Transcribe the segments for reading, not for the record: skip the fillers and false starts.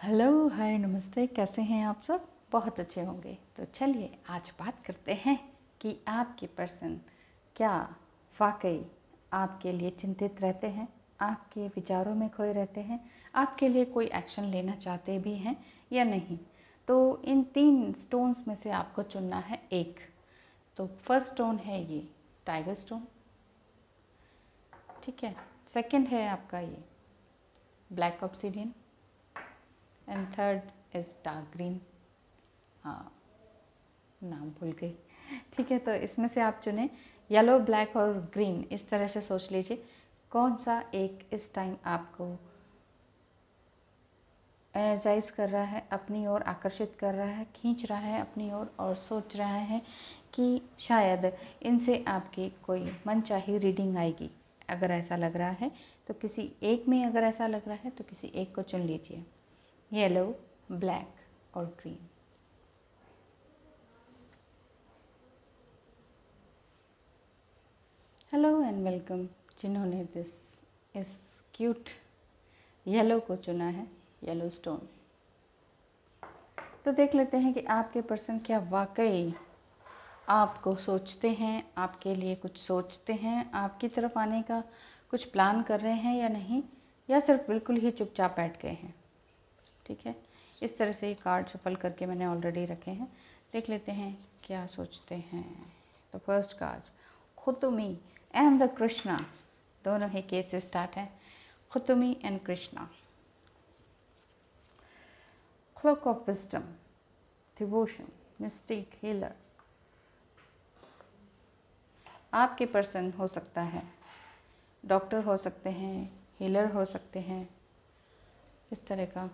Hello, hi, नमस्ते। कैसे हैं आप सब? बहुत अच्छे होंगे। तो चलिए आज बात करते हैं कि आपके पर्सन क्या वाकई आपके लिए चिंतित रहते हैं, आपके विचारों में खोए रहते हैं, आपके लिए कोई एक्शन लेना चाहते भी हैं या नहीं। तो इन 3 स्टोन्स में से आपको चुनना है एक। तो फर्स्ट स्टोन है ये टाइगर स्टोन, ठीक है। सेकंड है आपका ये black obsidian and third is dark green. हाँ, नाम भूल गई। ठीक है, तो इसमें से आप चुनें येलो, ब्लैक और ग्रीन। इस तरह से सोच लीजिए कौन सा एक इस टाइम आपको एनर्जाइज कर रहा है, अपनी ओर आकर्षित कर रहा है, खींच रहा है अपनी ओर और सोच रहा है कि शायद इनसे आपकी कोई मनचाही रीडिंग आएगी। अगर ऐसा लग रहा है तो किसी एक में, अगर ऐसा लग रहा है तो किसी एक को चुन लीजिए, येलो, ब्लैक और ग्रीन। Hello and welcome. जिन्होंने इस क्यूट येलो को चुना है, येलो स्टोन। तो देख लेते हैं कि आपके पर्सन क्या वाकई आपको सोचते हैं, आपके लिए कुछ सोचते हैं, आपकी तरफ आने का कुछ प्लान कर रहे हैं या नहीं, या सिर्फ बिल्कुल ही चुपचाप बैठ गए हैं। ठीक है, इस तरह से ये कार्ड शफल करके मैंने ऑलरेडी रखे हैं। देख लेते हैं क्या सोचते हैं। तो फर्स्ट कार्ड खुतुमी एंड द कृष्णा, दोनों ही केस स्टार्ट हैं। खुतुमी and Krishna, cloak of wisdom, devotion, mystic, healer. आपके पर्सन हो सकता है डॉक्टर हो सकते हैं, हीलर हो सकते हैं, इस तरह का।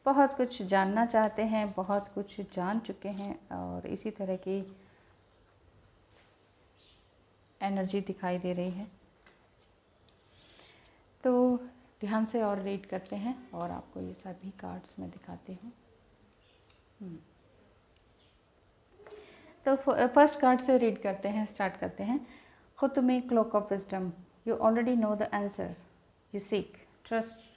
बहुत कुछ जानना चाहते हैं, बहुत कुछ जान चुके हैं और इसी तरह की एनर्जी दिखाई दे रही है। तो ध्यान से और रीड करते हैं और आपको ये सभी कार्ड्स मैं दिखाती हूँ। तो फर्स्ट कार्ड से रीड करते हैं, स्टार्ट करते हैं। खुद में clock of wisdom, you already know the answer, you seek, trust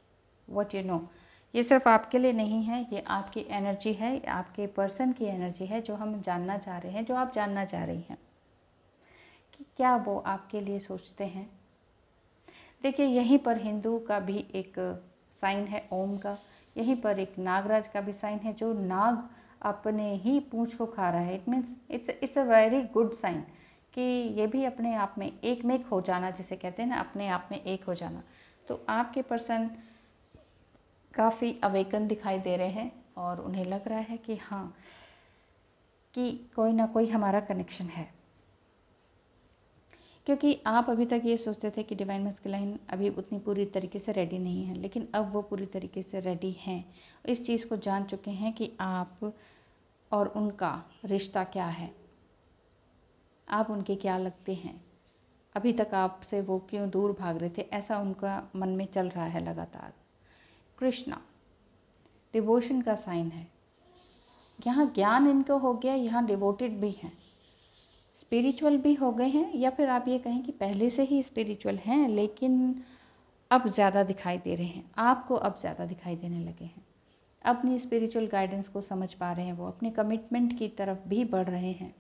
what you know. ये सिर्फ आपके लिए नहीं है, ये आपकी एनर्जी है, आपके पर्सन की एनर्जी है जो हम जानना चाह रहे हैं, जो आप जानना चाह रही हैं कि क्या वो आपके लिए सोचते हैं। देखिए, यहीं पर हिंदू का भी एक साइन है ओम का, यहीं पर एक नागराज का भी साइन है जो नाग अपने ही पूंछ को खा रहा है। It means it's a very good sign कि ये भी अपने आप में एक में हो जाना, जिसे कहते हैं ना, अपने आप में एक हो जाना। तो आपके पर्सन काफ़ी अवेकन दिखाई दे रहे हैं और उन्हें लग रहा है कि हाँ, कि कोई ना कोई हमारा कनेक्शन है। क्योंकि आप अभी तक ये सोचते थे कि डिवाइन मैस्कुलाइन अभी उतनी पूरी तरीके से रेडी नहीं है, लेकिन अब वो पूरी तरीके से रेडी हैं। इस चीज़ को जान चुके हैं कि आप और उनका रिश्ता क्या है, आप उनके क्या लगते हैं, अभी तक आपसे वो क्यों दूर भाग रहे थे, ऐसा उनका मन में चल रहा है लगातार। कृष्णा डिवोशन का साइन है। यहाँ ज्ञान इनको हो गया, यहाँ डिवोटेड भी हैं, स्पिरिचुअल भी हो गए हैं, या फिर आप ये कहें कि पहले से ही स्पिरिचुअल हैं लेकिन अब ज़्यादा दिखाई दे रहे हैं, आपको अब ज़्यादा दिखाई देने लगे हैं। अपनी स्पिरिचुअल गाइडेंस को समझ पा रहे हैं, वो अपने कमिटमेंट की तरफ भी बढ़ रहे हैं,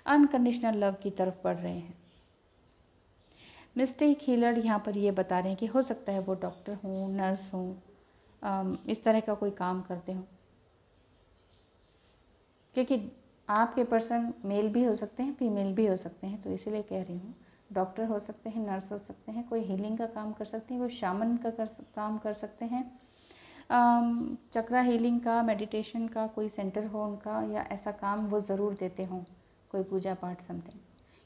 अनकंडीशनल लव की तरफ बढ़ रहे हैं। मिस्टेक हीलर यहाँ पर ये बता रहे हैं कि हो सकता है वो डॉक्टर हों, नर्स हों, इस तरह का कोई काम करते हों, क्योंकि आपके पर्सन मेल भी हो सकते हैं, फीमेल भी हो सकते हैं, तो इसीलिए कह रही हूँ। डॉक्टर हो सकते हैं, नर्स हो सकते हैं, कोई हीलिंग का काम कर सकते हैं, कोई शामन का काम कर सकते हैं, चक्रा हीलिंग का, मेडिटेशन का कोई सेंटर हो उनका, या ऐसा काम वो ज़रूर देते हों, कोई पूजा पाठ समथिंग।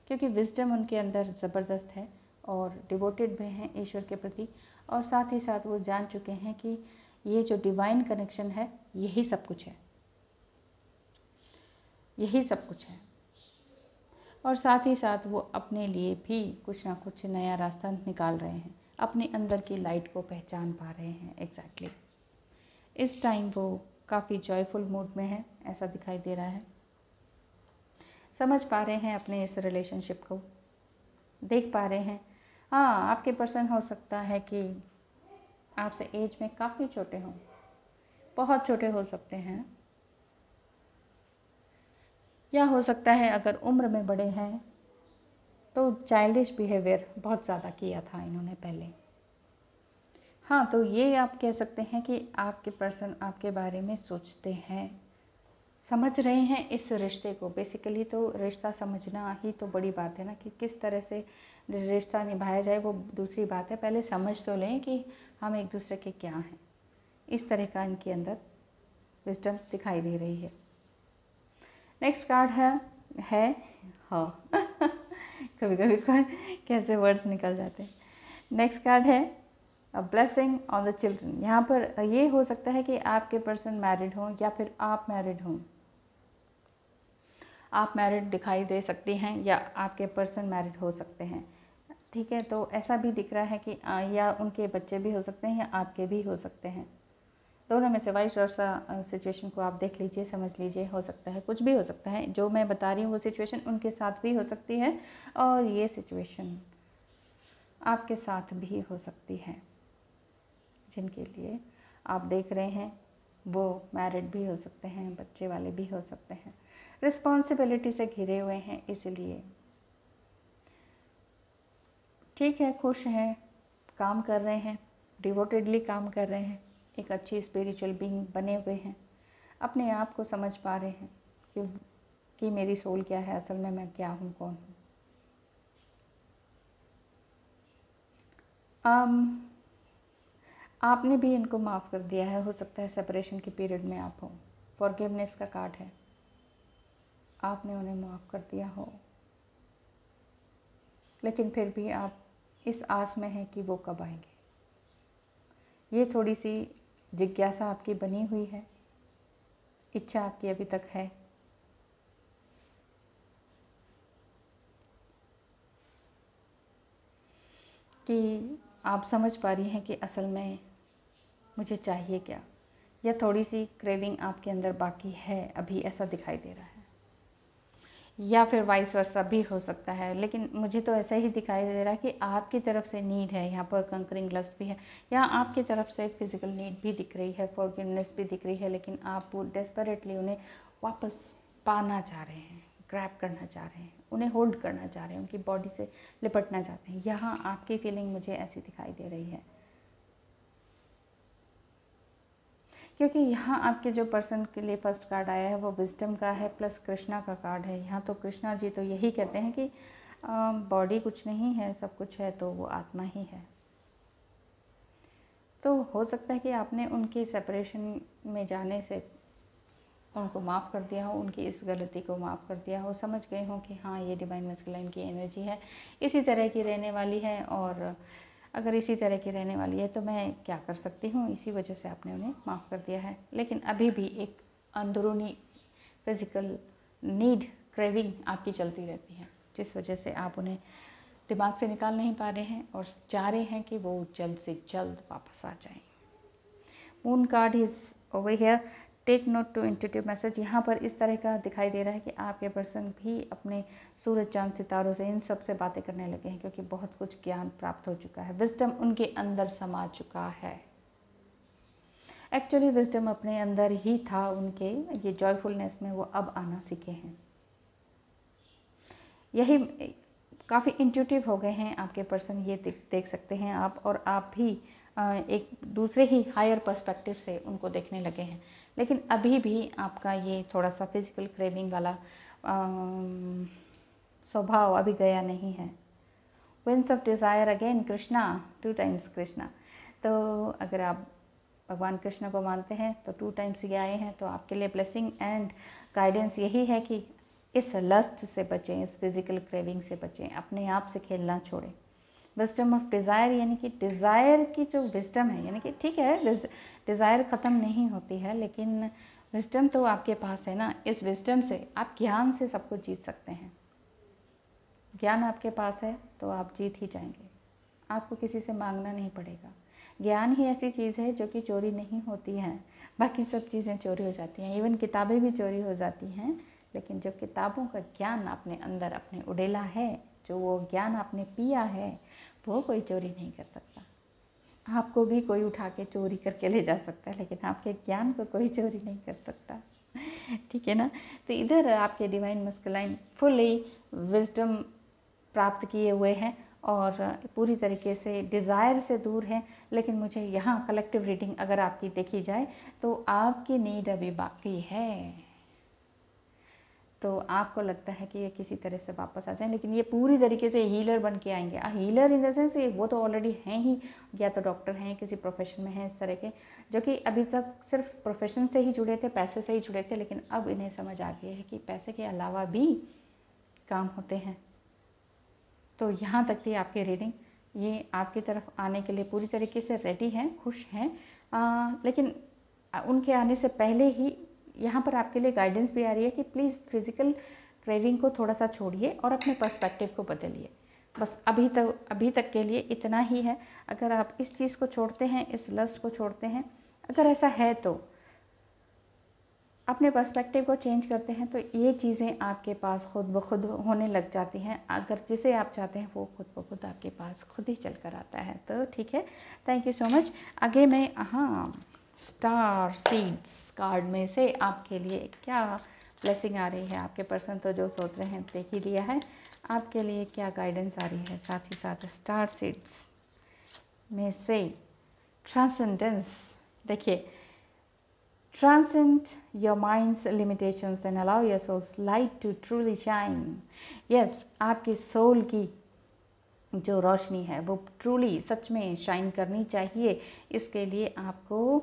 क्योंकि विजडम उनके अंदर ज़बरदस्त है और डिवोटेड भी हैं ईश्वर के प्रति, और साथ ही साथ वो जान चुके हैं कि ये जो डिवाइन कनेक्शन है यही सब कुछ है, यही सब कुछ है। और साथ ही साथ वो अपने लिए भी कुछ ना कुछ नया रास्ता निकाल रहे हैं, अपने अंदर की लाइट को पहचान पा रहे हैं। एग्जैक्टली इस टाइम वो काफ़ी जॉयफुल मूड में है, ऐसा दिखाई दे रहा है। समझ पा रहे हैं अपने इस रिलेशनशिप को, देख पा रहे हैं। हाँ, आपके पर्सन हो सकता है कि आपसे एज में काफ़ी छोटे हों, बहुत छोटे हो सकते हैं, या हो सकता है अगर उम्र में बड़े हैं तो चाइल्डिश बिहेवियर बहुत ज़्यादा किया था इन्होंने पहले। हाँ, तो ये आप कह सकते हैं कि आपके पर्सन आपके बारे में सोचते हैं, समझ रहे हैं इस रिश्ते को। बेसिकली तो रिश्ता समझना ही तो बड़ी बात है ना, कि किस तरह से रिश्ता निभाया जाए वो दूसरी बात है, पहले समझ तो लें कि हम एक दूसरे के क्या हैं। इस तरह का इनके अंदर विजडम दिखाई दे रही है। नेक्स्ट कार्ड है हाँ कभी कभी कैसे वर्ड्स निकल जाते हैं। नेक्स्ट कार्ड है a blessing on the children. यहाँ पर ये हो सकता है कि आपके पर्सन मैरिड हों या फिर आप मैरिड हों। आप मैरिड दिखाई दे सकती हैं या आपके पर्सन मैरिड हो सकते हैं, ठीक है। तो ऐसा भी दिख रहा है कि या उनके बच्चे भी हो सकते हैं या आपके भी हो सकते हैं, दोनों में से वाइस वर्सा सिचुएशन को आप देख लीजिए, समझ लीजिए। हो सकता है कुछ भी हो सकता है, जो मैं बता रही हूँ वो सिचुएशन उनके साथ भी हो सकती है और ये सिचुएशन आपके साथ भी हो सकती है। जिनके लिए आप देख रहे हैं वो मैरिड भी हो सकते हैं, बच्चे वाले भी हो सकते हैं, रिस्पॉन्सिबिलिटी से घिरे हुए हैं, इसलिए ठीक है, खुश हैं, काम कर रहे हैं, डिवोटेडली काम कर रहे हैं, एक अच्छी स्पिरिचुअल बीइंग बने हुए हैं, अपने आप को समझ पा रहे हैं कि मेरी सोल क्या है, असल में मैं क्या हूँ, कौन हूँ। आपने भी इनको माफ़ कर दिया है, हो सकता है सेपरेशन के पीरियड में आप हो, फॉरगिवनेस का कार्ड है, आपने उन्हें माफ़ कर दिया हो, लेकिन फिर भी आप इस आस में हैं कि वो कब आएंगे। ये थोड़ी सी जिज्ञासा आपकी बनी हुई है, इच्छा आपकी अभी तक है कि आप समझ पा रही हैं कि असल में मुझे चाहिए क्या, या थोड़ी सी क्रेविंग आपके अंदर बाकी है अभी, ऐसा दिखाई दे रहा है। या फिर वाइस वर्सा भी हो सकता है, लेकिन मुझे तो ऐसा ही दिखाई दे रहा है कि आपकी तरफ से नीड है, यहाँ पर कंकरिंग लस्ट भी है, या आपकी तरफ से फिजिकल नीड भी दिख रही है, फॉरगिवनेस भी दिख रही है, लेकिन आप डेस्परेटली उन्हें वापस पाना चाह रहे हैं, ग्रैब करना चाह रहे हैं, उन्हें होल्ड करना चाह रहे हैं, उनकी बॉडी से लिपटना चाहते हैं। यहाँ आपकी फीलिंग मुझे ऐसी दिखाई दे रही है, क्योंकि यहाँ आपके जो पर्सन के लिए फर्स्ट कार्ड आया है वो विजडम का है प्लस कृष्णा का कार्ड है। यहाँ तो कृष्णा जी तो यही कहते हैं कि बॉडी कुछ नहीं है, सब कुछ है तो वो आत्मा ही है। तो हो सकता है कि आपने उनकी सेपरेशन में जाने से उनको माफ़ कर दिया हो, उनकी इस गलती को माफ़ कर दिया हो, समझ गए हो कि हाँ ये डिवाइन मैस्कुलाइन की एनर्जी है, इसी तरह की रहने वाली है, और अगर इसी तरह की रहने वाली है तो मैं क्या कर सकती हूँ, इसी वजह से आपने उन्हें माफ़ कर दिया है। लेकिन अभी भी एक अंदरूनी फिज़िकल नीड, क्रेविंग आपकी चलती रहती है, जिस वजह से आप उन्हें दिमाग से निकाल नहीं पा रहे हैं और चाह रहे हैं कि वो जल्द से जल्द वापस आ जाएं। Moon card is over here, take note to intuitive message. यहाँ पर इस तरह का दिखाई दे रहा है कि आपके पर्सन भी अपने सूरज चांद सितारों से इन सब से बातें करने लगे हैं, क्योंकि बहुत कुछ ज्ञान प्राप्त हो चुका है, विजडम उनके अंदर समा चुका है। एक्चुअली विजडम अपने अंदर ही था उनके, ये जॉयफुलनेस में वो अब आना सीखे हैं। यही काफ़ी इंट्यूटिव हो गए हैं आपके पर्सन, ये देख सकते हैं आप, और आप भी एक दूसरे ही हायर पर्सपेक्टिव से उनको देखने लगे हैं। लेकिन अभी भी आपका ये थोड़ा सा फिजिकल क्रेविंग वाला स्वभाव अभी गया नहीं है। Winds of desire again Krishna, 2 times Krishna. तो अगर आप भगवान कृष्ण को मानते हैं तो 2 टाइम्स ये आए हैं, तो आपके लिए ब्लेसिंग एंड गाइडेंस यही है कि इस लस्ट से बचें, इस फिजिकल क्रेविंग से बचें, अपने आप से खेलना छोड़ें। विजडम ऑफ डिज़ायर यानी कि डिज़ायर की जो विजडम है, यानी कि ठीक है डिज़ायर ख़त्म नहीं होती है, लेकिन विजडम तो आपके पास है ना, इस विजडम से आप ज्ञान से सब कुछ जीत सकते हैं। ज्ञान आपके पास है तो आप जीत ही जाएंगे, आपको किसी से मांगना नहीं पड़ेगा। ज्ञान ही ऐसी चीज़ है जो कि चोरी नहीं होती है, बाकी सब चीज़ें चोरी हो जाती हैं, इवन किताबें भी चोरी हो जाती हैं, लेकिन जो किताबों का ज्ञान आपने अंदर अपने उड़ेला है, जो वो ज्ञान आपने पिया है, वो कोई चोरी नहीं कर सकता। आपको भी कोई उठा के चोरी करके ले जा सकता है, लेकिन आपके ज्ञान को कोई चोरी नहीं कर सकता। ठीक है ना। तो इधर आपके डिवाइन मस्कुलाइन फुली विजडम प्राप्त किए हुए हैं और पूरी तरीके से डिज़ायर से दूर हैं। लेकिन मुझे यहाँ कलेक्टिव रीडिंग अगर आपकी देखी जाए तो आपकी नीड अभी बाकी है। तो आपको लगता है कि ये किसी तरह से वापस आ जाए, लेकिन ये पूरी तरीके से हीलर बन के आएंगे। हीलर इन द सेंस वो तो ऑलरेडी हैं ही, या तो डॉक्टर हैं, किसी प्रोफेशन में हैं इस तरह के, जो कि अभी तक सिर्फ प्रोफेशन से ही जुड़े थे, पैसे से ही जुड़े थे, लेकिन अब इन्हें समझ आ गया है कि पैसे के अलावा भी काम होते हैं। तो यहाँ तक थी आपकी रीडिंग। ये आपकी तरफ आने के लिए पूरी तरीके से रेडी हैं, खुश हैं, लेकिन उनके आने से पहले ही यहाँ पर आपके लिए गाइडेंस भी आ रही है कि प्लीज़ फिज़िकल क्रेविंग को थोड़ा सा छोड़िए और अपने पर्सपेक्टिव को बदलिए। बस अभी तक के लिए इतना ही है। अगर आप इस चीज़ को छोड़ते हैं, इस लस्ट को छोड़ते हैं, अगर ऐसा है तो अपने पर्सपेक्टिव को चेंज करते हैं, तो ये चीज़ें आपके पास खुद ब खुद होने लग जाती हैं। अगर जिसे आप चाहते हैं वो खुद ब खुद आपके पास खुद ही चल कर आता है। तो ठीक है, थैंक यू सो मच। आगे मैं स्टार सीड्स कार्ड में से आपके लिए क्या ब्लेसिंग आ रही है। आपके पर्सन तो जो सोच रहे हैं देख ही लिया है, आपके लिए क्या गाइडेंस आ रही है। साथ ही साथ स्टार सीड्स में से ट्रांसेंडेंस, देखिए, transcend your mind's limitations and allow your soul's light to truly shine. Yes, आपकी सोल की जो रोशनी है वो ट्रूली सच में शाइन करनी चाहिए। इसके लिए आपको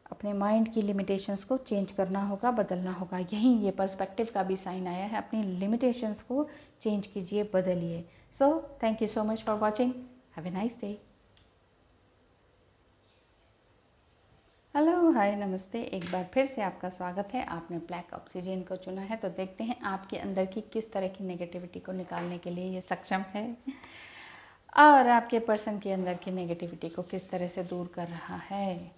अपने माइंड की लिमिटेशंस को चेंज करना होगा, बदलना होगा। यहीं ये पर्सपेक्टिव का भी साइन आया है। अपनी लिमिटेशंस को चेंज कीजिए, बदलिए। So thank you so much for watching. Have a nice day. Hello, hi, नमस्ते। एक बार फिर से आपका स्वागत है। आपने ब्लैक ऑब्सिडियन को चुना है, तो देखते हैं आपके अंदर की किस तरह की नेगेटिविटी को निकालने के लिए ये सक्षम है, और आपके पर्सन के अंदर की नेगेटिविटी को किस तरह से दूर कर रहा है।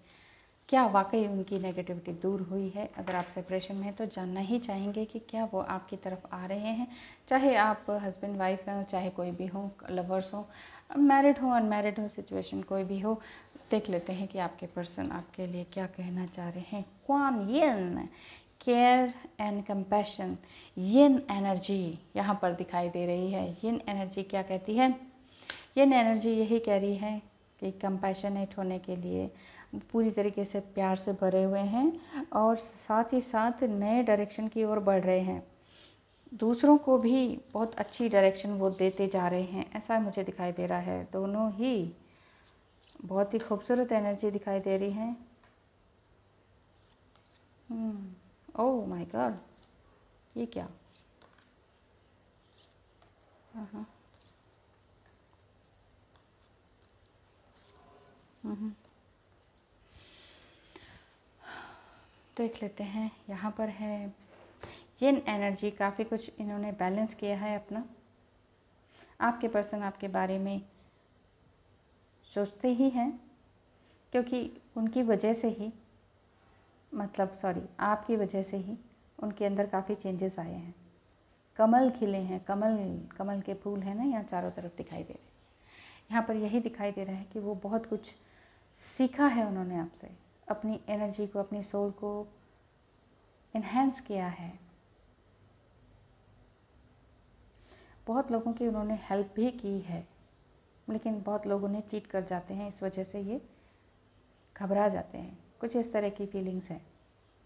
क्या वाकई उनकी नेगेटिविटी दूर हुई है? अगर आप सेपरेशन में हैं तो जानना ही चाहेंगे कि क्या वो आपकी तरफ आ रहे हैं। चाहे आप हस्बैंड वाइफ हों, चाहे कोई भी हो, लवर्स हो, मैरिड हो, अनमैरिड हो, सिचुएशन कोई भी हो, देख लेते हैं कि आपके पर्सन आपके लिए क्या कहना चाह रहे हैं। Kwan Yin, care and compassion, yin energy यहाँ पर दिखाई दे रही है। यिन एनर्जी क्या कहती है? यिन एनर्जी यही कह रही है कि कंपैशनेट होने के लिए, पूरी तरीके से प्यार से भरे हुए हैं और साथ ही साथ नए डायरेक्शन की ओर बढ़ रहे हैं। दूसरों को भी बहुत अच्छी डायरेक्शन वो देते जा रहे हैं, ऐसा मुझे दिखाई दे रहा है। दोनों ही बहुत ही खूबसूरत एनर्जी दिखाई दे रही है। ओह माय गॉड, ये क्या? हाँ, देख लेते हैं। यहाँ पर है यिन एनर्जी, काफ़ी कुछ इन्होंने बैलेंस किया है अपना। आपके पर्सन आपके बारे में सोचते ही हैं, क्योंकि उनकी वजह से ही, आपकी वजह से ही उनके अंदर काफ़ी चेंजेस आए हैं। कमल खिले हैं, कमल के फूल हैं ना, यहाँ चारों तरफ दिखाई दे रहे हैं। यहाँ पर यही दिखाई दे रहा है कि वो बहुत कुछ सीखा है उन्होंने आपसे, अपनी एनर्जी को, अपनी सोल को इन्हेंस किया है। बहुत लोगों की उन्होंने हेल्प भी की है, लेकिन बहुत लोग उन्हें चीट कर जाते हैं, इस वजह से ये घबरा जाते हैं। कुछ इस तरह की फीलिंग्स है।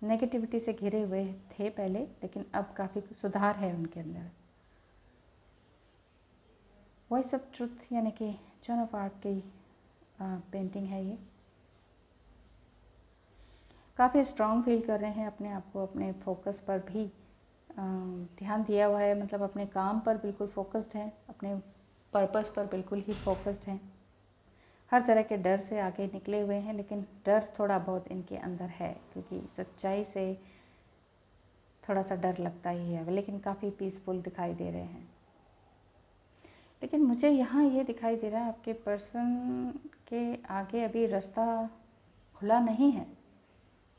नेगेटिविटी से घिरे हुए थे पहले, लेकिन अब काफ़ी सुधार है उनके अंदर। वॉइस ऑफ ट्रुथ यानी कि जॉन ऑफ आर्क की पेंटिंग है ये। काफ़ी स्ट्रॉन्ग फील कर रहे हैं अपने आप को, अपने फोकस पर भी ध्यान दिया हुआ है, मतलब अपने काम पर बिल्कुल फोकस्ड है, अपने पर्पस पर बिल्कुल ही फोकस्ड हैं। हर तरह के डर से आगे निकले हुए हैं, लेकिन डर थोड़ा बहुत इनके अंदर है, क्योंकि सच्चाई से थोड़ा सा डर लगता ही है, लेकिन काफ़ी पीसफुल दिखाई दे रहे हैं। लेकिन मुझे यहाँ ये दिखाई दे रहा है आपके पर्सन के आगे अभी रास्ता खुला नहीं है।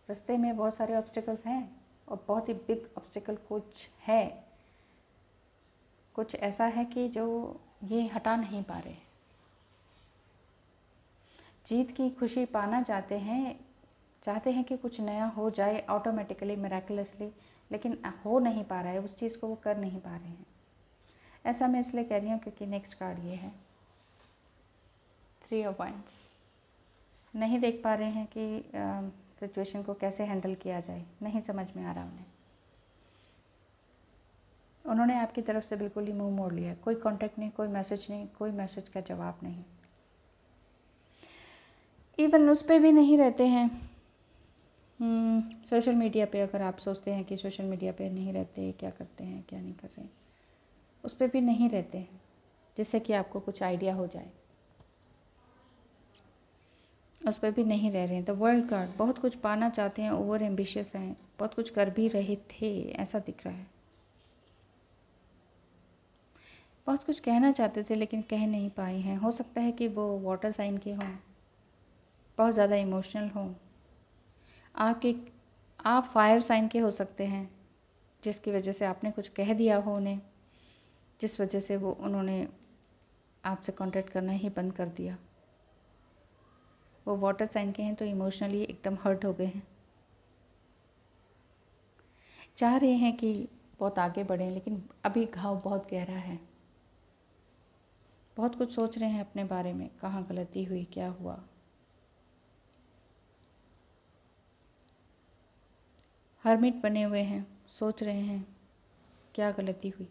रास्ते में बहुत सारे ऑब्स्टिकल्स हैं और बहुत ही बिग ऑब्स्टिकल कुछ है, कुछ ऐसा है कि जो ये हटा नहीं पा रहे। जीत की खुशी पाना चाहते हैं कि कुछ नया हो जाए ऑटोमेटिकली, मिरेकुलसली, लेकिन हो नहीं पा रहा है, उस चीज़ को वो कर नहीं पा रहे हैं। ऐसा मैं इसलिए कह रही हूँ क्योंकि नेक्स्ट कार्ड ये है 3 ऑफ वांड्स। नहीं देख पा रहे हैं कि सिचुएशन को कैसे हैंडल किया जाए, नहीं समझ में आ रहा उन्होंने आपकी तरफ से बिल्कुल ही मुंह मोड़ लिया। कोई कांटेक्ट नहीं, कोई मैसेज नहीं, कोई मैसेज का जवाब नहीं, इवन उस पर भी नहीं रहते हैं। सोशल मीडिया पे अगर आप सोचते हैं कि सोशल मीडिया पे नहीं रहते, क्या करते हैं क्या नहीं कर रहे, उस पर भी नहीं रहते हैं जिससे कि आपको कुछ आइडिया हो जाए, उस पर भी नहीं रह रहे हैं। तो वर्ल्ड कार्ड, बहुत कुछ पाना चाहते हैं, ओवर एम्बिशियस हैं, बहुत कुछ कर भी रहे थे ऐसा दिख रहा है। बहुत कुछ कहना चाहते थे लेकिन कह नहीं पाए हैं। हो सकता है कि वो वाटर साइन के हों, बहुत ज़्यादा इमोशनल हों। आप फायर साइन के हो सकते हैं, जिसकी वजह से आपने कुछ कह दिया हो उन्हें, जिस वजह से उन्होंने आपसे कांटेक्ट करना ही बंद कर दिया। वो वाटर साइन के हैं तो इमोशनली एकदम हर्ट हो गए हैं, चाह रहे हैं कि बहुत आगे बढ़ें, लेकिन अभी घाव बहुत गहरा है। बहुत कुछ सोच रहे हैं अपने बारे में, कहाँ गलती हुई, क्या हुआ। हर्मिट बने हुए हैं, सोच रहे हैं क्या गलती हुई।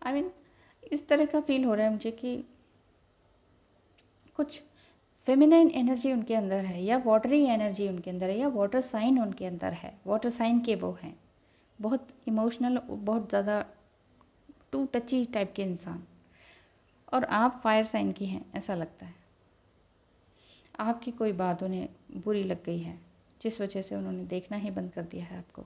I mean, इस तरह का फील हो रहा है मुझे कि कुछ फेमिनाइन एनर्जी उनके अंदर है, या वाटरी एनर्जी उनके अंदर है, या वाटर साइन उनके अंदर है। वाटर साइन के वो हैं बहुत इमोशनल, बहुत ज़्यादा टू टची टाइप के इंसान, और आप फायर साइन की हैं ऐसा लगता है। आपकी कोई बात उन्हें बुरी लग गई है जिस वजह से उन्होंने देखना ही बंद कर दिया है आपको,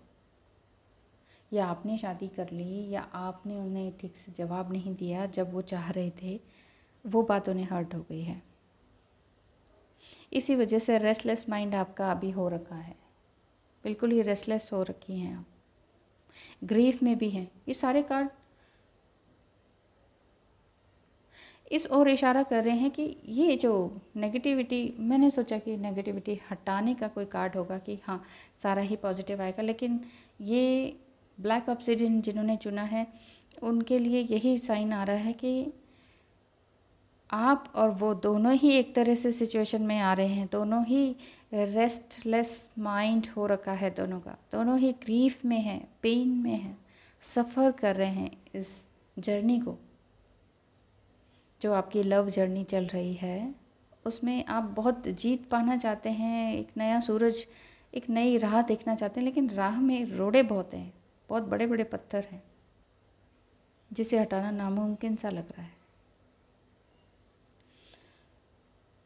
या आपने शादी कर ली, या आपने उन्हें ठीक से जवाब नहीं दिया जब वो चाह रहे थे, वो बात उन्हें हर्ट हो गई है। इसी वजह से रेस्टलेस माइंड आपका अभी हो रखा है, बिल्कुल ही रेस्टलेस हो रखी हैं आप, ग्रीफ में भी हैं। ये सारे कार्ड इस ओर इशारा कर रहे हैं कि ये जो नेगेटिविटी, मैंने सोचा कि नेगेटिविटी हटाने का कोई कार्ड होगा कि हाँ सारा ही पॉजिटिव आएगा, लेकिन ये ब्लैक ऑब्सिडियन जिन्होंने चुना है उनके लिए यही साइन आ रहा है कि आप और वो दोनों ही एक तरह से सिचुएशन में आ रहे हैं, दोनों ही रेस्टलेस माइंड हो रखा है दोनों का, दोनों ही ग्रीफ में है, पेन में है, सफ़र कर रहे हैं इस जर्नी को। जो आपकी लव जर्नी चल रही है उसमें आप बहुत जीत पाना चाहते हैं, एक नया सूरज, एक नई राह देखना चाहते हैं, लेकिन राह में रोड़े बहुत हैं, बहुत बड़े बड़े पत्थर हैं जिसे हटाना नामुमकिन सा लग रहा है।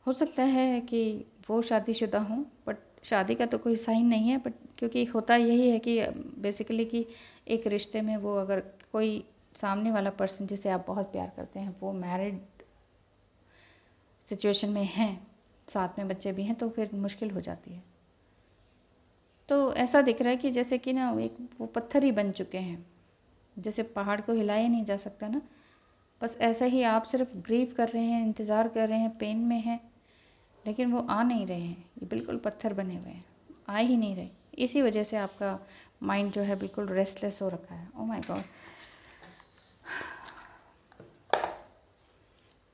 हो सकता है कि वो शादीशुदा हों, बट शादी का तो कोई साइन नहीं है, बट क्योंकि होता यही है कि बेसिकली कि एक रिश्ते में वो अगर कोई सामने वाला पर्सन जिसे आप बहुत प्यार करते हैं वो मैरिड सिचुएशन में हैं, साथ में बच्चे भी हैं, तो फिर मुश्किल हो जाती है। तो ऐसा दिख रहा है कि जैसे कि ना एक वो पत्थर ही बन चुके हैं, जैसे पहाड़ को हिलाया नहीं जा सकता ना, बस ऐसा ही आप सिर्फ ग्रीव कर रहे हैं, इंतज़ार कर रहे हैं, पेन में हैं, लेकिन वो आ नहीं रहे हैं, ये बिल्कुल पत्थर बने हुए हैं, आ ही नहीं रहे। इसी वजह से आपका माइंड जो है बिल्कुल रेस्टलेस हो रखा है। Oh my God.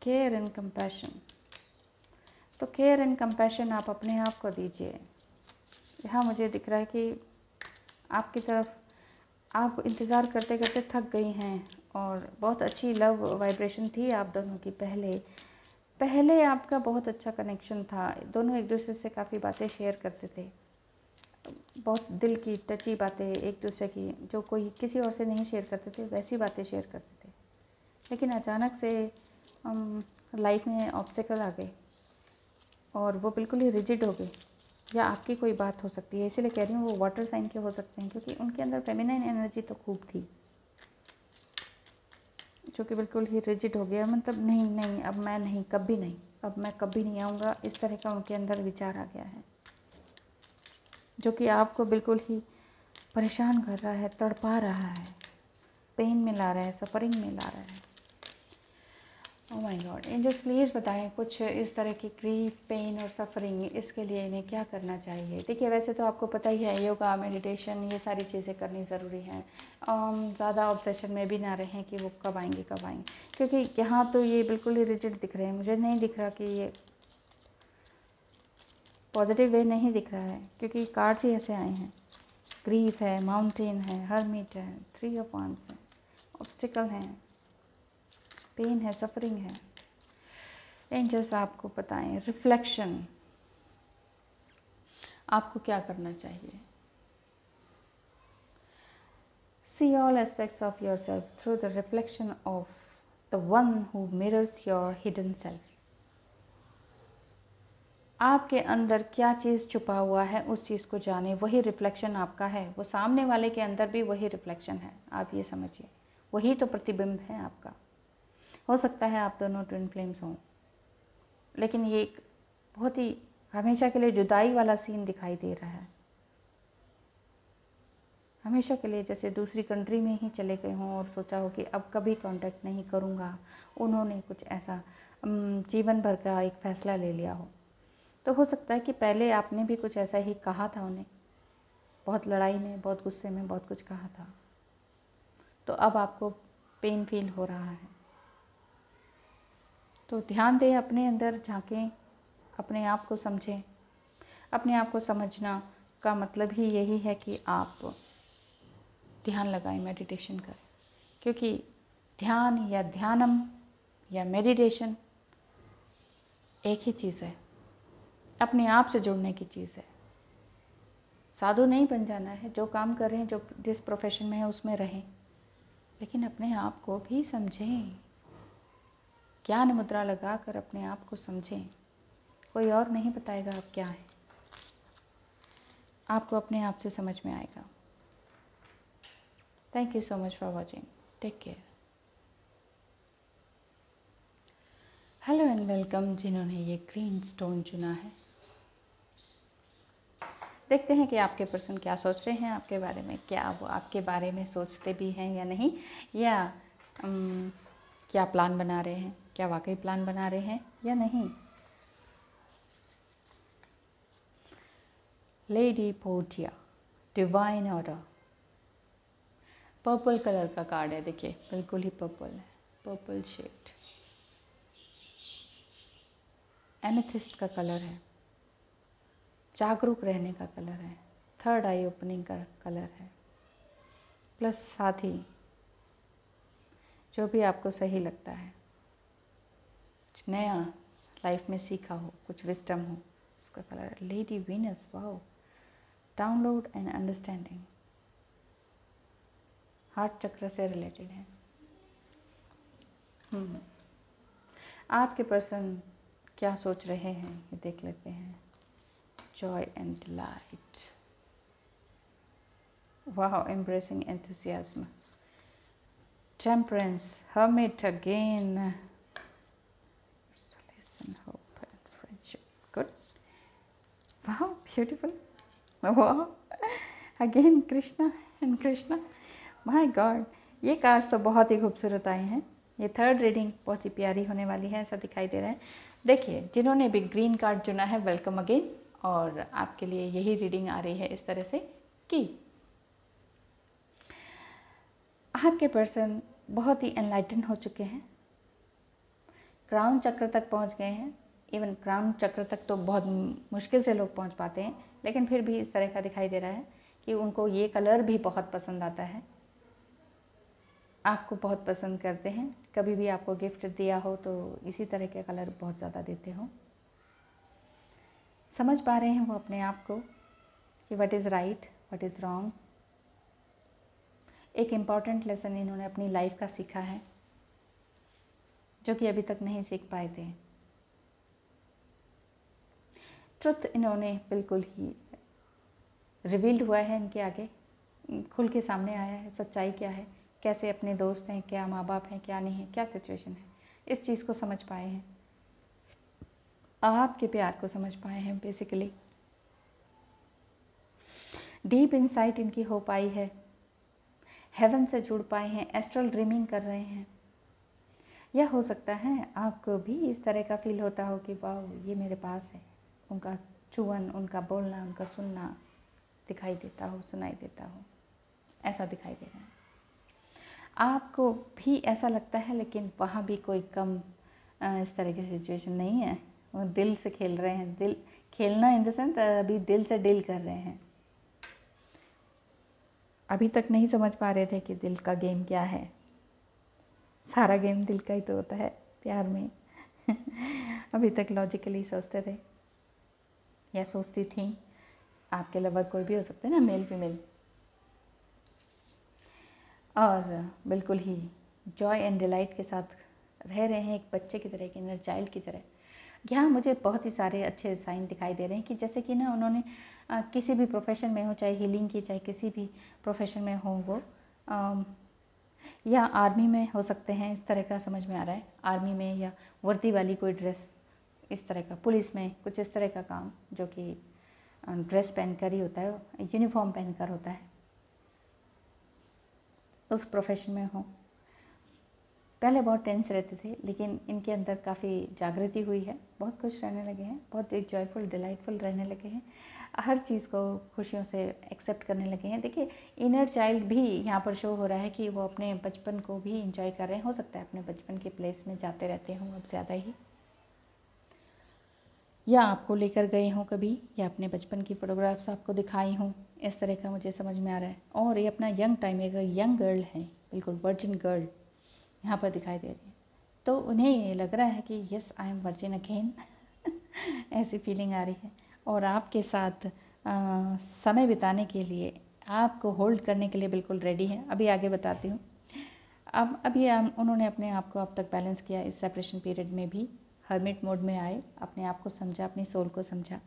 Care and compassion, तो केयर एंड कंपैशन आप अपने आप को दीजिए। यहाँ मुझे दिख रहा है कि आपकी तरफ आप इंतज़ार करते करते थक गई हैं, और बहुत अच्छी लव वाइब्रेशन थी आप दोनों की। पहले आपका बहुत अच्छा कनेक्शन था, दोनों एक दूसरे से काफ़ी बातें शेयर करते थे, बहुत दिल की टची बातें एक दूसरे की, जो कोई किसी और से नहीं शेयर करते थे वैसी बातें शेयर करते थे। लेकिन अचानक से लाइफ में ऑब्स्टेकल आ गए और वो बिल्कुल ही रिजिड हो गए, या आपकी कोई बात हो सकती है, इसीलिए कह रही हूँ वो वाटर साइन के हो सकते हैं, क्योंकि उनके अंदर फेमिनाइन एनर्जी तो खूब थी, जो कि बिल्कुल ही रिजिड हो गया, मतलब नहीं अब मैं नहीं, कभी नहीं, अब मैं कभी नहीं आऊँगा, इस तरह का उनके अंदर विचार आ गया है, जो कि आपको बिल्कुल ही परेशान कर रहा है, तड़पा रहा है, पेन में ला रहा है, सफ़रिंग में ला रहा है। Oh my God, angels please बताएं कुछ इस तरह की ग्रीफ, पेन और सफ़रिंग, इसके लिए इन्हें क्या करना चाहिए। देखिए वैसे तो आपको पता ही है, योगा, मेडिटेशन, ये सारी चीज़ें करनी ज़रूरी हैं। ज़्यादा ऑब्सेशन में भी ना रहें कि वो कब आएंगे कब आएंगे, क्योंकि यहाँ तो ये बिल्कुल ही रिजिड दिख रहे हैं। मुझे नहीं दिख रहा कि ये पॉजिटिव वे नहीं दिख रहा है, क्योंकि कार्ड्स ही ऐसे आए हैं। ग्रीफ है, माउंटेन है, हर्मिट है, 3 ऑफ वांड्स है, ऑब्स्टिकल हैं, पेन है, सफरिंग है। एंजल्स आपको बताएं रिफ्लेक्शन, आपको क्या करना चाहिए। See all aspects of your self through the reflection of the one who mirrors your hidden self. आपके अंदर क्या चीज़ छुपा हुआ है उस चीज़ को जाने, वही रिफ्लेक्शन आपका है, वो सामने वाले के अंदर भी वही रिफ्लेक्शन है। आप ये समझिए, वही तो प्रतिबिंब है आपका। हो सकता है आप दोनों ट्विन फ्लेम्स हों, लेकिन ये एक बहुत ही हमेशा के लिए जुदाई वाला सीन दिखाई दे रहा है। हमेशा के लिए जैसे दूसरी कंट्री में ही चले गए हों और सोचा हो कि अब कभी कांटेक्ट नहीं करूँगा। उन्होंने कुछ ऐसा जीवन भर का एक फ़ैसला ले लिया हो। तो हो सकता है कि पहले आपने भी कुछ ऐसा ही कहा था उन्हें, बहुत लड़ाई में, बहुत गुस्से में, बहुत कुछ कहा था। तो अब आपको पेन फील हो रहा है। तो ध्यान दें, अपने अंदर झांकें, अपने आप को समझें। अपने आप को समझना का मतलब ही यही है कि आप ध्यान लगाएं, मेडिटेशन करें, क्योंकि ध्यान या ध्यानम या मेडिटेशन एक ही चीज़ है, अपने आप से जुड़ने की चीज़ है। साधु नहीं बन जाना है, जो काम कर रहे हैं, जो जिस प्रोफेशन में है उसमें रहें, लेकिन अपने आप को भी समझें। ज्ञान मुद्रा लगाकर अपने आप को समझें। कोई और नहीं बताएगा आप क्या हैं, आपको अपने आप से समझ में आएगा। Thank you so much for watching, take care. Hello and welcome जिन्होंने ये ग्रीन स्टोन चुना है। देखते हैं कि आपके पर्सन क्या सोच रहे हैं आपके बारे में, क्या वो आपके बारे में सोचते भी हैं या नहीं, या क्या प्लान बना रहे हैं, क्या वाकई प्लान बना रहे हैं या नहीं। Lady Portia, divine order, purple colour का कार्ड है। देखिए बिल्कुल ही पर्पल है, पर्पल शेड, एमेथिस्ट का कलर है, जागरूक रहने का कलर है, थर्ड आई ओपनिंग का कलर है, प्लस साथ ही जो भी आपको सही लगता है, कुछ नया लाइफ में सीखा हो, कुछ विस्डम हो, उसका कलर है। Lady Venus, wow, download and understanding, heart चक्र से रिलेटेड है। आपके पर्सन क्या सोच रहे हैं ये देख लेते हैं। Joy and delight, wow, embracing enthusiasm, temperance, hermit again, solution, hope and friendship, good, wow, beautiful, wow, again Krishna and Krishna, my God, ये कार्ड्स तो बहुत ही खूबसूरत आए हैं। ये थर्ड रीडिंग बहुत ही प्यारी होने वाली है, ऐसा दिखाई दे रहा है। देखिए जिन्होंने भी ग्रीन कार्ड चुना है, वेलकम अगेन, और आपके लिए यही रीडिंग आ रही है इस तरह से कि आपके पर्सन बहुत ही एनलाइटन हो चुके हैं, क्राउन चक्र तक पहुंच गए हैं। इवन क्राउन चक्र तक तो बहुत मुश्किल से लोग पहुंच पाते हैं, लेकिन फिर भी इस तरह का दिखाई दे रहा है कि उनको ये कलर भी बहुत पसंद आता है, आपको बहुत पसंद करते हैं। कभी भी आपको गिफ्ट दिया हो तो इसी तरह के कलर बहुत ज़्यादा देते हो। समझ पा रहे हैं वो अपने आप को कि what is right, what is wrong. एक इम्पॉर्टेंट लेसन इन्होंने अपनी लाइफ का सीखा है, जो कि अभी तक नहीं सीख पाए थे। ट्रुथ इन्होंने बिल्कुल ही रिवील्ड हुआ है, इनके आगे खुल के सामने आया है। सच्चाई क्या है, कैसे अपने दोस्त हैं, क्या माँ बाप हैं, क्या नहीं है, क्या सिचुएशन है, इस चीज़ को समझ पाए हैं। आपके प्यार को समझ पाए हैं बेसिकली। डीप इंसाइट इनकी हो पाई है, हेवन से जुड़ पाए हैं, एस्ट्रल ड्रीमिंग कर रहे हैं। या हो सकता है आपको भी इस तरह का फील होता हो कि वाह ये मेरे पास है, उनका चुवन, उनका बोलना, उनका सुनना दिखाई देता हो, सुनाई देता हो, ऐसा दिखाई दे रहा है। आपको भी ऐसा लगता है, लेकिन वहाँ भी कोई कम इस तरह की सिचुएशन नहीं है। वो दिल से खेल रहे हैं, दिल खेलना इन द सेंस अभी दिल से डील कर रहे हैं। अभी तक नहीं समझ पा रहे थे कि दिल का गेम क्या है। सारा गेम दिल का ही तो होता है प्यार में। अभी तक लॉजिकली सोचते थे या सोचती थी। आपके लवर कोई भी हो सकते हैं ना, मेल फीमेल। और बिल्कुल ही जॉय एंड डिलाइट के साथ रह रहे हैं, एक बच्चे की तरह, एक इनर चाइल्ड की तरह। यहाँ मुझे बहुत ही सारे अच्छे साइन दिखाई दे रहे हैं कि जैसे कि ना उन्होंने किसी भी प्रोफेशन में हो, चाहे हीलिंग की, चाहे किसी भी प्रोफेशन में हो वो, या आर्मी में हो सकते हैं, इस तरह का समझ में आ रहा है। आर्मी में या वर्दी वाली कोई ड्रेस, इस तरह का, पुलिस में कुछ इस तरह का काम जो कि ड्रेस पहनकर ही होता है, यूनिफॉर्म पहनकर होता है, उस प्रोफेशन में हो। पहले बहुत टेंस रहते थे, लेकिन इनके अंदर काफ़ी जागृति हुई है, बहुत खुश रहने लगे हैं, बहुत एक जॉयफुल डिलाइटफुल रहने लगे हैं, हर चीज़ को खुशियों से एक्सेप्ट करने लगे हैं। देखिए इनर चाइल्ड भी यहाँ पर शो हो रहा है कि वो अपने बचपन को भी इंजॉय कर रहे हैं। हो सकता है अपने बचपन के प्लेस में जाते रहते हों अब ज़्यादा ही, या आपको लेकर गए हों कभी, या अपने बचपन की फ़ोटोग्राफ्स आपको दिखाई हों, इस तरह का मुझे समझ में आ रहा है। और ये अपना यंग टाइम, एक यंग गर्ल है, बिल्कुल वर्जिन गर्ल यहाँ पर दिखाई दे रही है। तो उन्हें ये लग रहा है कि yes I am virgin again. ऐसी फीलिंग आ रही है। और आपके साथ समय बिताने के लिए, आपको होल्ड करने के लिए बिल्कुल रेडी है। अभी आगे बताती हूँ। अब अभी उन्होंने अपने आप को अब तक बैलेंस किया। इस सेपरेशन पीरियड में भी हर्मिट मोड में आए, अपने आप को समझा, अपनी सोल को समझा,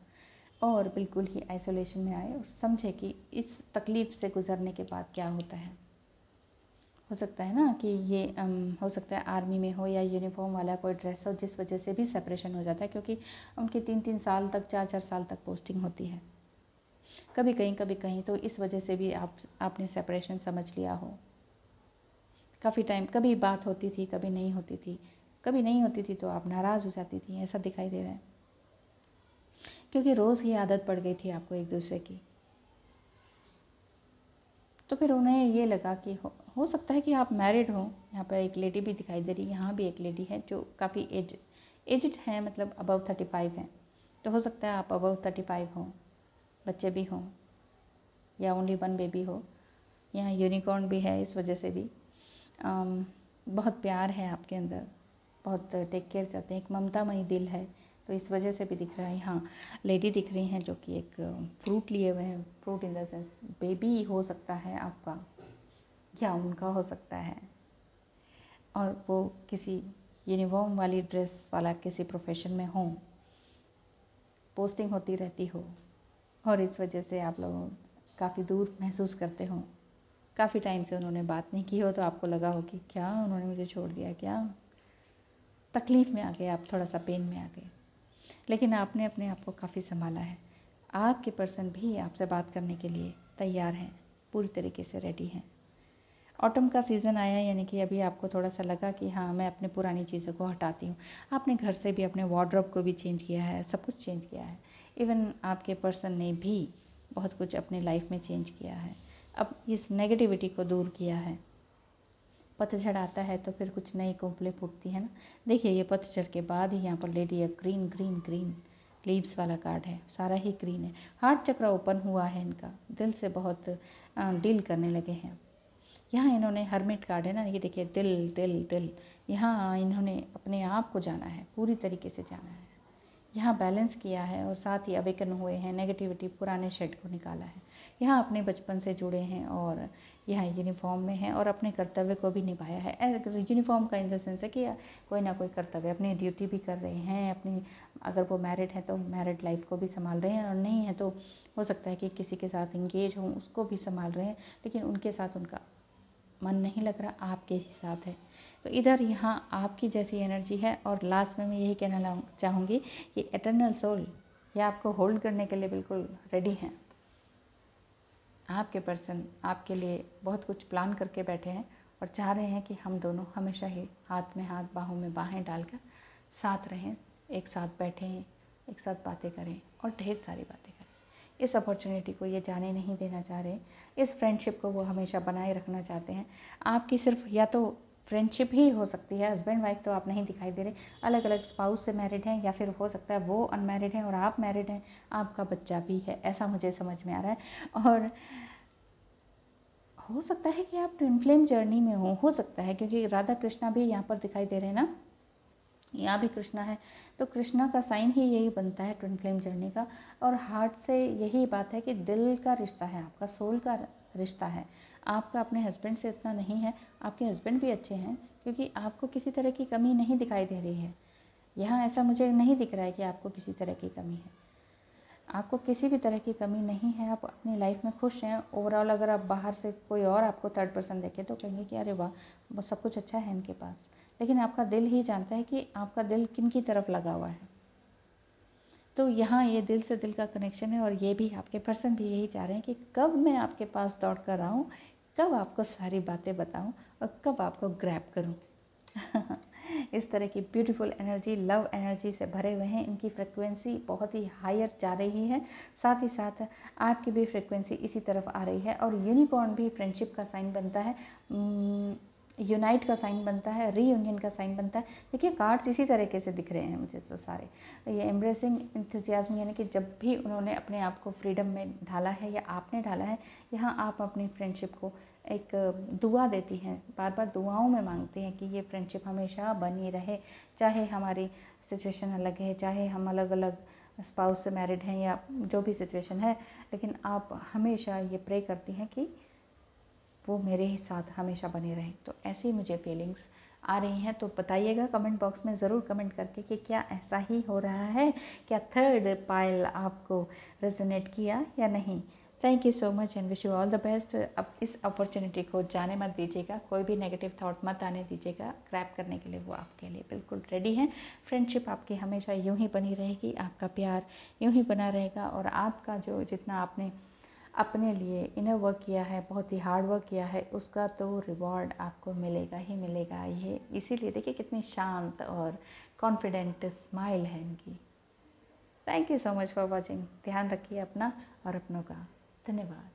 और बिल्कुल ही आइसोलेशन में आए और समझे कि इस तकलीफ़ से गुजरने के बाद क्या होता है। हो सकता है ना कि ये हो सकता है आर्मी में हो या यूनिफॉर्म वाला कोई ड्रेस हो, जिस वजह से भी सेपरेशन हो जाता है, क्योंकि उनकी 3-3 साल तक, 4-4 साल तक पोस्टिंग होती है, कभी कहीं, तो इस वजह से भी आपने सेपरेशन समझ लिया हो। काफ़ी टाइम कभी बात होती थी, कभी नहीं होती थी तो आप नाराज़ हो जाती थी, ऐसा दिखाई दे रहा है, क्योंकि रोज़ ही आदत पड़ गई थी आपको एक दूसरे की। तो फिर उन्हें ये लगा कि हो सकता है कि आप मैरिड हो। यहाँ पर एक लेडी भी दिखाई दे रही है, यहाँ भी एक लेडी है जो काफ़ी एजड है, मतलब अबव 35 है। तो हो सकता है आप अबव 35 हो, बच्चे भी हों, या ओनली 1 बेबी हो। यहाँ यूनिकॉर्न भी है, इस वजह से भी बहुत प्यार है आपके अंदर, बहुत टेक केयर करते हैं, एक ममतामयी दिल है, तो इस वजह से भी दिख रहा है। हाँ, लेडी दिख रही हैं जो कि एक फ्रूट लिए हुए हैं, fruit in the sense baby हो सकता है आपका या उनका हो सकता है, और वो किसी यूनिफॉर्म वाली ड्रेस वाला किसी प्रोफेशन में हो, पोस्टिंग होती रहती हो, और इस वजह से आप लोग काफ़ी दूर महसूस करते हो। काफ़ी टाइम से उन्होंने बात नहीं की हो, तो आपको लगा हो कि क्या उन्होंने मुझे छोड़ दिया, क्या तकलीफ़ में आ गए आप, थोड़ा सा पेन में आ गए। लेकिन आपने अपने आप को काफ़ी संभाला है। आपके पर्सन भी आपसे बात करने के लिए तैयार हैं, पूरी तरीके से रेडी हैं। ऑटम का सीज़न आया, यानी कि अभी आपको थोड़ा सा लगा कि हाँ मैं अपने पुरानी चीज़ों को हटाती हूँ। आपने घर से भी अपने वार्डरोब को भी चेंज किया है, सब कुछ चेंज किया है। इवन आपके पर्सन ने भी बहुत कुछ अपने लाइफ में चेंज किया है। अब इस नेगेटिविटी को दूर किया है। पतझड़ आता है तो फिर कुछ नई कोपलें फूटती है ना। देखिए ये पतझड़ के बाद ही यहाँ पर लेडी है, ग्रीन ग्रीन ग्रीन लीव्स वाला कार्ड है, सारा ही ग्रीन है। हार्ट चक्र ओपन हुआ है इनका, दिल से बहुत डील करने लगे हैं। यहाँ इन्होंने हर्मिट कार्ड है ना, ये देखिए दिल दिल दिल, यहाँ इन्होंने अपने आप को जाना है, पूरी तरीके से जाना है, यहाँ बैलेंस किया है, और साथ ही अवेकन हुए हैं, नेगेटिविटी पुराने शेड को निकाला है। यहाँ अपने बचपन से जुड़े हैं, और यहाँ यूनिफॉर्म में हैं, और अपने कर्तव्य को भी निभाया है। यूनिफॉर्म का इन द सेंस है कि कोई ना कोई कर्तव्य, अपनी ड्यूटी भी कर रहे हैं, अपनी, अगर वो मैरिड है तो मैरिड लाइफ को भी संभाल रहे हैं, और नहीं है तो हो सकता है कि किसी के साथ इंगेज हों, उसको भी संभाल रहे हैं, लेकिन उनके साथ उनका मन नहीं लग रहा, आपके ही साथ है। तो इधर यहाँ आपकी जैसी एनर्जी है। और लास्ट में मैं यही कहना चाहूँगी कि एटर्नल सोल ये आपको होल्ड करने के लिए बिल्कुल रेडी हैं। आपके पर्सन आपके लिए बहुत कुछ प्लान करके बैठे हैं और चाह रहे हैं कि हम दोनों हमेशा ही हाथ में हाथ, बाहों में बाहें डालकर साथ रहें, एक साथ बैठें, एक साथ बातें करें और ढेर सारी बातें करें। इस अपॉर्चुनिटी को ये जाने नहीं देना चाह रहे, इस फ्रेंडशिप को वो हमेशा बनाए रखना चाहते हैं। आपकी सिर्फ या तो फ्रेंडशिप ही हो सकती है, हस्बैंड वाइफ तो आप नहीं दिखाई दे रहे, अलग अलग स्पाउस से मैरिड हैं, या फिर हो सकता है वो अनमैरिड हैं और आप मैरिड हैं, आपका बच्चा भी है, ऐसा मुझे समझ में आ रहा है। और हो सकता है कि आप ट्विन फ्लेम जर्नी में हो सकता है, क्योंकि राधा कृष्णा भी यहाँ पर दिखाई दे रहे हैं ना, यहाँ भी कृष्णा है, तो कृष्णा का साइन ही यही बनता है ट्विन फ्लेम जर्नी का। और हार्ट से यही बात है कि दिल का रिश्ता है, आपका सोल का रिश्ता है। आपका अपने हस्बैंड से इतना नहीं है, आपके हस्बैंड भी अच्छे हैं, क्योंकि आपको किसी तरह की कमी नहीं दिखाई दे रही है। यहाँ ऐसा मुझे नहीं दिख रहा है कि आपको किसी तरह की कमी है, आपको किसी भी तरह की कमी नहीं है, आप अपनी लाइफ में खुश हैं ओवरऑल। अगर आप बाहर से कोई और आपको थर्ड पर्सन देखे तो कहेंगे कि अरे वाह, सब कुछ अच्छा है इनके पास, लेकिन आपका दिल ही जानता है कि आपका दिल किन की तरफ लगा हुआ है। तो यहाँ ये दिल से दिल का कनेक्शन है, और ये भी आपके पर्सन भी यही चाह रहे हैं कि कब मैं आपके पास दौड़ कर आऊँ, कब आपको सारी बातें बताऊँ और कब आपको ग्रैब करूँ। इस तरह की ब्यूटीफुल एनर्जी, लव एनर्जी से भरे हुए हैं। इनकी फ्रिक्वेंसी बहुत ही हायर जा रही है, साथ ही साथ आपकी भी फ्रिक्वेंसी इसी तरफ आ रही है। और यूनिकॉर्न भी फ्रेंडशिप का साइन बनता है, यूनाइट का साइन बनता है, रीयूनियन का साइन बनता है। देखिए कार्ड्स इसी तरीके से दिख रहे हैं मुझे तो सारे। ये एम्ब्रेसिंग इंथुजियाज्म, यानी कि जब भी उन्होंने अपने आप को फ्रीडम में ढाला है या आपने ढाला है, यहाँ आप अपनी फ्रेंडशिप को एक दुआ देती हैं, बार बार दुआओं में मांगते हैं कि ये फ्रेंडशिप हमेशा बनी रहे, चाहे हमारी सिचुएशन अलग है, चाहे हम अलग अलग स्पाउस से मैरिड हैं या जो भी सिचुएशन है, लेकिन आप हमेशा ये प्रे करती हैं कि वो मेरे ही साथ हमेशा बने रहें। तो ऐसी मुझे फीलिंग्स आ रही हैं। तो बताइएगा कमेंट बॉक्स में ज़रूर कमेंट करके कि क्या ऐसा ही हो रहा है, क्या थर्ड पाइल आपको रेजोनेट किया या नहीं। Thank you so much and wish you all the best. अब इस अपॉर्चुनिटी को जाने मत दीजिएगा, कोई भी नेगेटिव थॉट मत आने दीजिएगा, क्रैप करने के लिए वो आपके लिए बिल्कुल रेडी हैं। फ्रेंडशिप आपकी हमेशा यूँ ही बनी रहेगी, आपका प्यार यूँ ही बना रहेगा, और आपका जो जितना आपने अपने लिए इनर वर्क किया है, बहुत ही हार्ड वर्क किया है, उसका तो रिवॉर्ड आपको मिलेगा ही मिलेगा। ये इसीलिए देखिए कितनी शांत और कॉन्फिडेंट स्माइल है इनकी। Thank you so much for watching. ध्यान रखिए अपना और अपनों का। धन्यवाद।